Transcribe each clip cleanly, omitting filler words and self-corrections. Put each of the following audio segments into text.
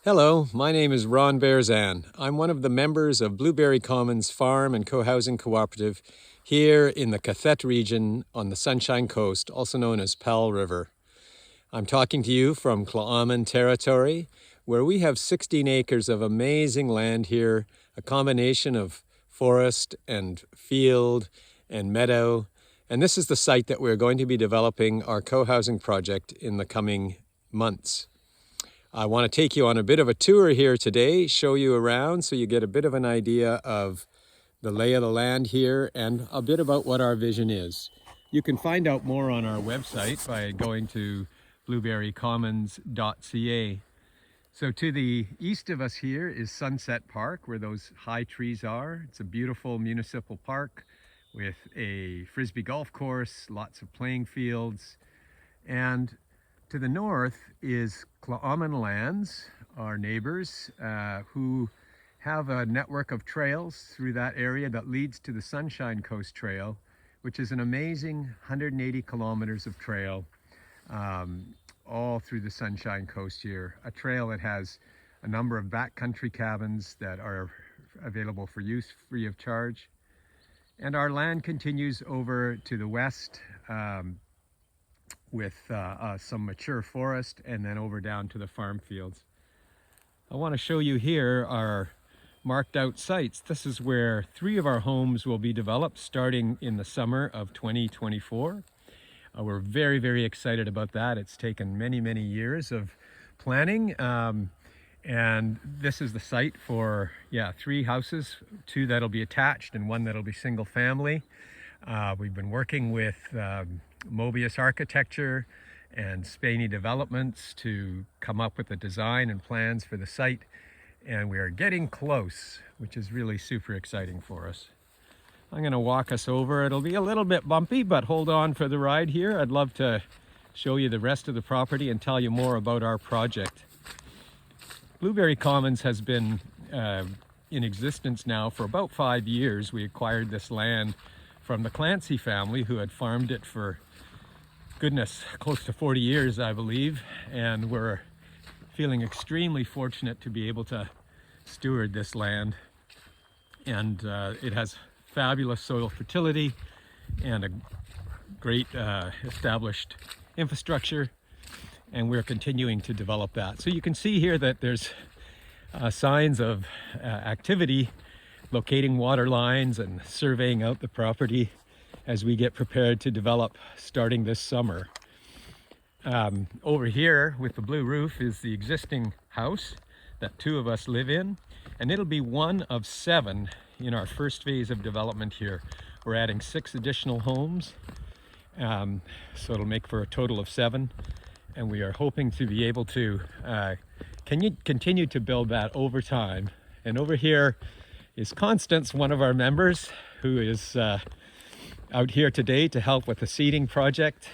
Hello, my name is Ron Berzan. I'm one of the members of Blueberry Commons Farm and Co-housing Cooperative here in the Cathet region on the Sunshine Coast, also known as Powell River. I'm talking to you from Cohousing territory, where we have 16 acres of amazing land here, a combination of forest and field and meadow. And this is the site that we're going to be developing our co-housing project in the coming months. I want to take you on a bit of a tour here today, show you around so you get a bit of an idea of the lay of the land here and a bit about what our vision is. You can find out more on our website by going to blueberrycommons.ca. So to the east of us here is Sunset Park, where those high trees are. It's a beautiful municipal park with a frisbee golf course, lots of playing fields, and to the north is Cohousing Lands, our neighbors, who have a network of trails through that area that leads to the Sunshine Coast Trail, which is an amazing 180 kilometers of trail all through the Sunshine Coast here. A trail that has a number of backcountry cabins that are available for use free of charge. And our land continues over to the west, with some mature forest, and then over down to the farm fields. I want to show you here our marked out sites. This is where 3 of our homes will be developed starting in the summer of 2024. We're very, very excited about that. It's taken many, many years of planning, and this is the site for 3 houses, 2 that'll be attached and 1 that'll be single family. We've been working with Mobius Architecture and Spaney Developments to come up with the design and plans for the site, and we are getting close, which is really super exciting for us. I'm going to walk us over. It'll be a little bit bumpy, but hold on for the ride here. I'd love to show you the rest of the property and tell you more about our project. Blueberry Commons has been in existence now for about 5 years. We acquired this land from the Clancy family, who had farmed it for close to 40 years, I believe, and we're feeling extremely fortunate to be able to steward this land. And it has fabulous soil fertility and a great established infrastructure, and we're continuing to develop that. So you can see here that there's signs of activity locating water lines and surveying out the property as we get prepared to develop starting this summer. Over here with the blue roof is the existing house that 2 of us live in, and it'll be 1 of 7 in our first phase of development here. We're adding 6 additional homes, so it'll make for a total of 7, and we are hoping to be able to continue to build that over time. And over here is Constance, one of our members, who is out here today to help with the seeding project.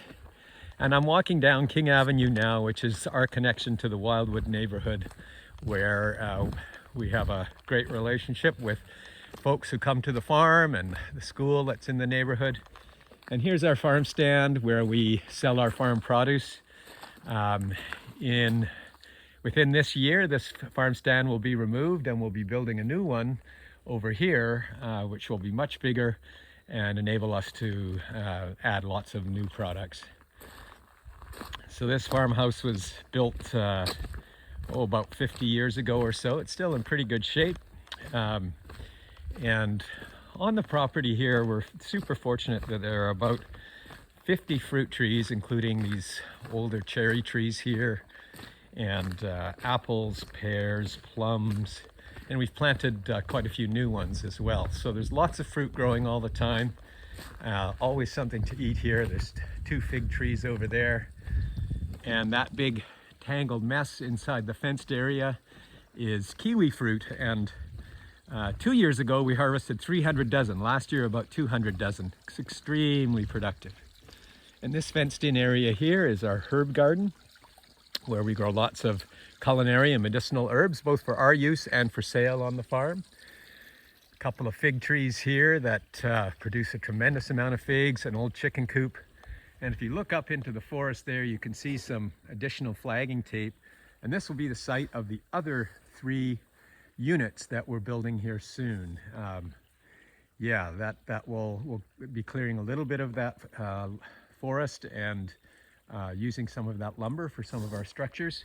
And I'm walking down King Avenue now, which is our connection to the Wildwood neighborhood, where we have a great relationship with folks who come to the farm and the school that's in the neighborhood. And here's our farm stand where we sell our farm produce. Within this year, this farm stand will be removed, and we'll be building a new one over here, which will be much bigger and enable us to add lots of new products. So this farmhouse was built about 50 years ago or so. It's still in pretty good shape. And on the property here, we're super fortunate that there are about 50 fruit trees, including these older cherry trees here, and apples, pears, plums, and we've planted quite a few new ones as well. So there's lots of fruit growing all the time. Always something to eat here. There's 2 fig trees over there. And that big tangled mess inside the fenced area is kiwi fruit. And 2 years ago, we harvested 300 dozen. Last year, about 200 dozen. It's extremely productive. And this fenced in area here is our herb garden, where we grow lots of culinary and medicinal herbs, both for our use and for sale on the farm. A couple of fig trees here that produce a tremendous amount of figs, an old chicken coop. And if you look up into the forest there, you can see some additional flagging tape And this will be the site of the other 3 units that we're building here soon. Yeah, that will be clearing a little bit of that forest and using some of that lumber for some of our structures.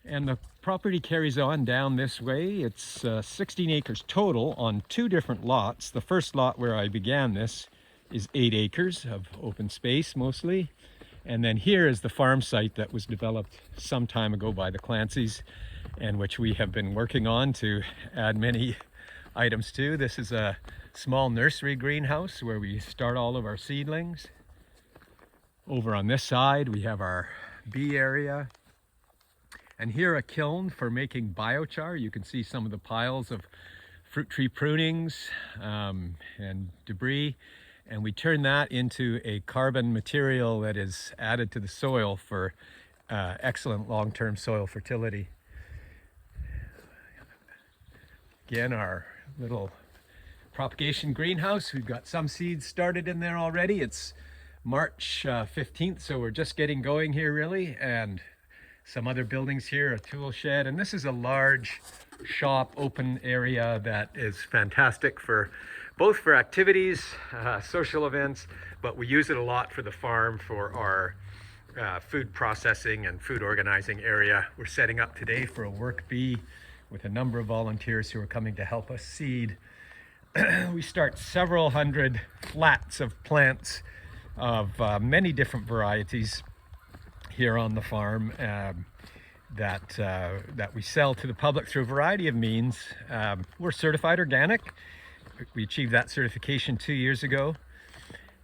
And the property carries on down this way. It's 16 acres total on 2 different lots. The first lot where I began this is 8 acres of open space mostly. And then here is the farm site that was developed some time ago by the Clancys, and which we have been working on to add many items to. This is a small nursery greenhouse where we start all of our seedlings. Over on this side we have our bee area. And here a kiln for making biochar. You can see some of the piles of fruit tree prunings and debris. And we turn that into a carbon material that is added to the soil for excellent long-term soil fertility. Again, our little propagation greenhouse. We've got some seeds started in there already. It's March 15th, so we're just getting going here really. And some other buildings here, a tool shed, and this is a large shop open area that is fantastic for both for activities, social events, but we use it a lot for the farm for our food processing and food organizing area. We're setting up today for a work bee with a number of volunteers who are coming to help us seed. We start several hundred flats of plants of many different varieties here on the farm that we sell to the public through a variety of means. We're certified organic. We achieved that certification 2 years ago.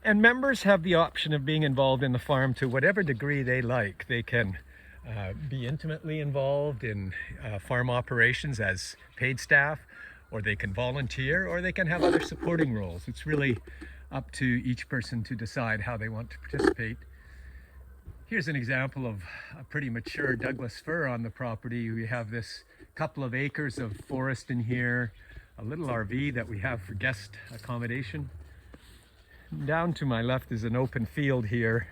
And members have the option of being involved in the farm to whatever degree they like. They can be intimately involved in farm operations as paid staff, or they can volunteer, or they can have other supporting roles. It's really up to each person to decide how they want to participate. Here's an example of a pretty mature Douglas fir on the property. We have this couple of acres of forest in here, a little RV that we have for guest accommodation. Down to my left is an open field here,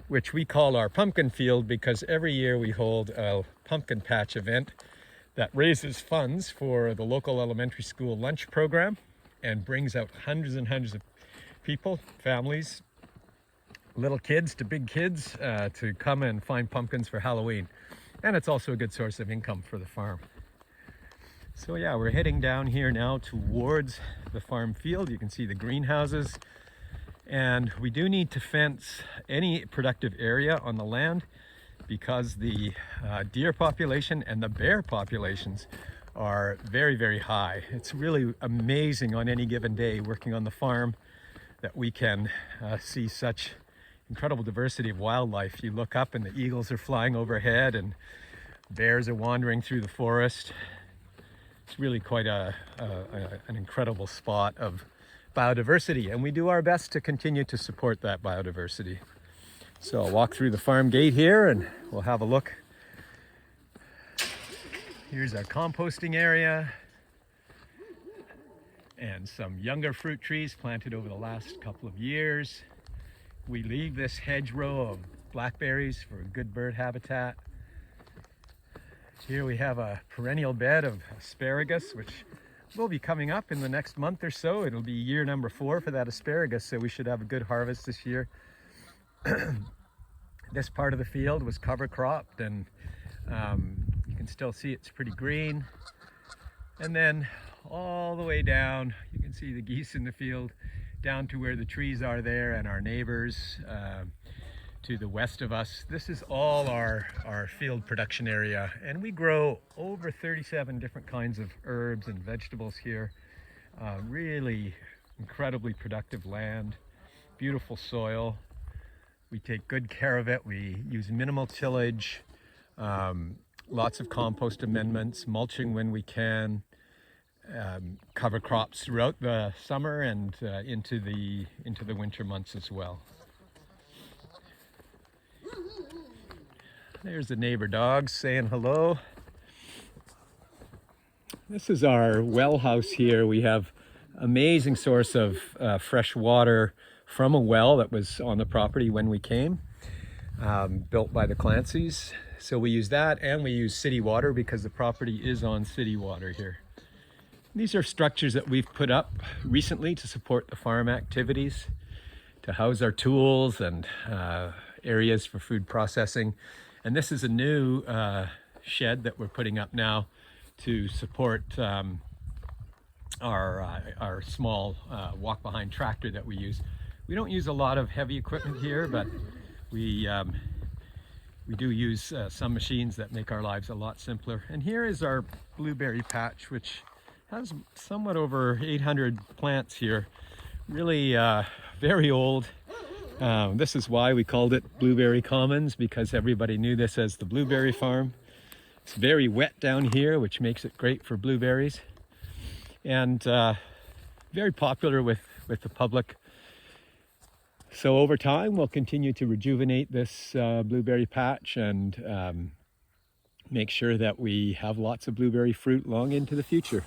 which we call our pumpkin field because every year we hold a pumpkin patch event that raises funds for the local elementary school lunch program and brings out hundreds and hundreds of people, families, little kids to big kids to come and find pumpkins for Halloween. And it's also a good source of income for the farm. So yeah, we're heading down here now towards the farm field. You can see the greenhouses. And we do need to fence any productive area on the land because the deer population and the bear populations are very, very high. It's really amazing on any given day working on the farm that we can see such incredible diversity of wildlife. You look up and the eagles are flying overhead and bears are wandering through the forest. It's really quite an incredible spot of biodiversity, and we do our best to continue to support that biodiversity. So I'll walk through the farm gate here and we'll have a look. Here's our composting area and some younger fruit trees planted over the last couple of years. We leave this hedgerow of blackberries for good bird habitat. Here we have a perennial bed of asparagus, which will be coming up in the next month or so. It'll be year number 4 for that asparagus, so we should have a good harvest this year. This part of the field was cover cropped, and you can still see it's pretty green. And then all the way down, you can see the geese in the field, down to where the trees are there and our neighbors to the west of us. This is all our field production area, and we grow over 37 different kinds of herbs and vegetables here. Really incredibly productive land, beautiful soil. We take good care of it. We use minimal tillage, lots of compost amendments, mulching when we can, cover crops throughout the summer and into the winter months as well. There's the neighbor dogs saying hello. This is our well house here. We have amazing source of fresh water from a well that was on the property when we came, built by the Clancys. So we use that, and we use city water because the property is on city water here. These are structures that we've put up recently to support the farm activities, to house our tools and areas for food processing. And this is a new shed that we're putting up now to support our small walk-behind tractor that we use. We don't use a lot of heavy equipment here, but we do use some machines that make our lives a lot simpler. And here is our blueberry patch, which has somewhat over 800 plants here. Really very old. This is why we called it Blueberry Commons, because everybody knew this as the blueberry farm. It's very wet down here, which makes it great for blueberries, and very popular with the public. So over time, we'll continue to rejuvenate this blueberry patch and make sure that we have lots of blueberry fruit long into the future.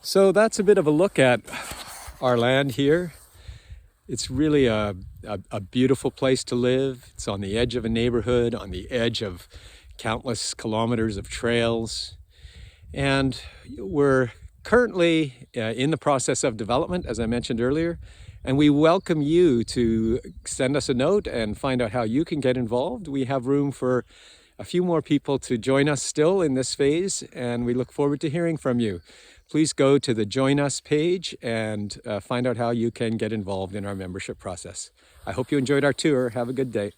So that's a bit of a look at our land here. It's really a beautiful place to live. It's on the edge of a neighborhood, on the edge of countless kilometers of trails. And we're currently in the process of development, as I mentioned earlier. And we welcome you to send us a note and find out how you can get involved. We have room for a few more people to join us still in this phase, and we look forward to hearing from you. Please go to the Join Us page and find out how you can get involved in our membership process. I hope you enjoyed our tour. Have a good day.